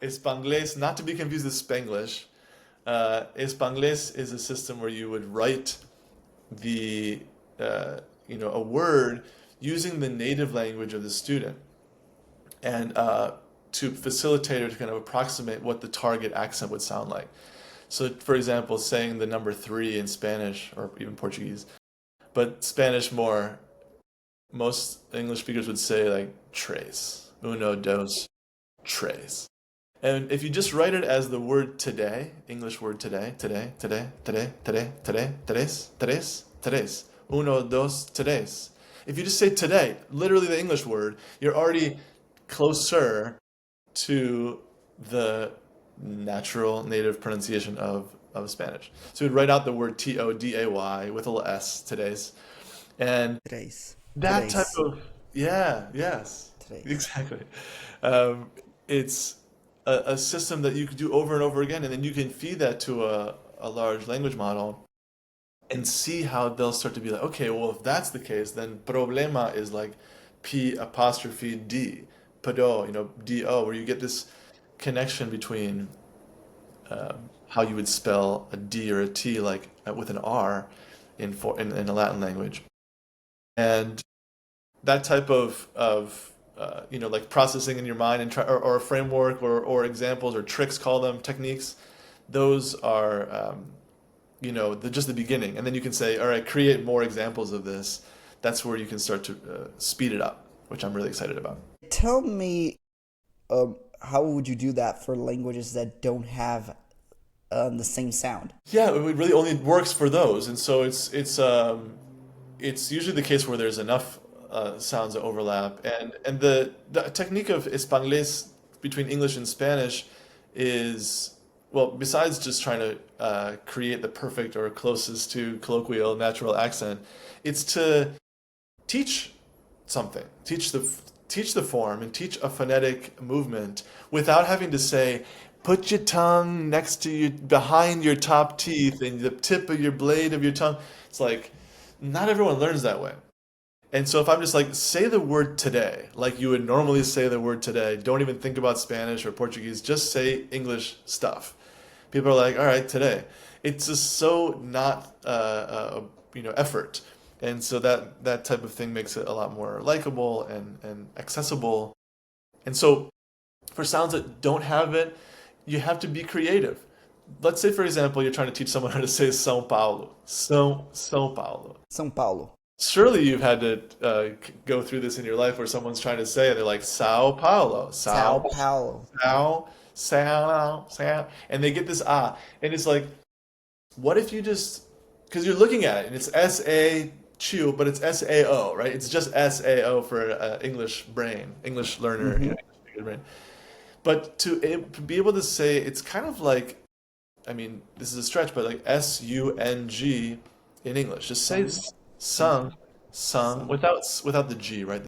Espanglés, not to be confused with Spanglish. Espanglés is a system where you would write the a word using the native language of the student, and to facilitate or to kind of approximate what the target accent would sound like. So, for example, saying the number three in Spanish or even Portuguese, but Spanish more, most English speakers would say like tres, uno, dos, tres. And if you just write it as the word today, English word today, today, today, today, today, today, tres, tres, tres, uno, dos, tres. If you just say today, literally the English word, you're already closer to the natural native pronunciation of Spanish. So we'd write out the word Today with a little s, today's. And Tres. that type Tres. of, yeah, yes, Tres. exactly. It's a system that you could do over and over again, and then you can feed that to a large language model and see how they'll start to be like, okay, well, if that's the case, then problema is like P apostrophe D, pedo, D-O, where you get this connection between how you would spell a D or a T like with an R in a Latin language. And that type of like processing in your mind and or a framework or examples or tricks, call them techniques, those are just the beginning, and then you can say, all right, create more examples of this. That's where you can start to speed it up, which I'm really excited about. Tell me, how would you do that for languages that don't have the same sound? Yeah, it really only works for those, and so it's usually the case where there's enough sounds that overlap, and the technique of Espanglés between English and Spanish is, well, besides just trying to create the perfect or closest to colloquial natural accent, it's to teach something, teach the form and teach a phonetic movement without having to say, put your tongue next to you behind your top teeth and the tip of your blade of your tongue. It's like not everyone learns that way. And so if I'm just like, say the word today, like you would normally say the word today, don't even think about Spanish or Portuguese, just say English stuff. People are like, all right, today. It's just so not, effort. And so that type of thing makes it a lot more likable and accessible. And so for sounds that don't have it, you have to be creative. Let's say, for example, you're trying to teach someone how to say São Paulo. São Paulo. São Paulo. Surely you've had to go through this in your life where someone's trying to say it. They're like Sao Paulo, Sao Sao, Paulo. Sao, and they get this and it's like, what if you just, because you're looking at it and it's S-A chew, but it's S-A-O, right? It's just S-A-O for English brain, English learner, Mm-hmm. English speaker brain. But to be able to say, it's kind of like, I mean, this is a stretch, but like S-U-N-G in English. Just say Sung. sung, sung Sung. without the G, right?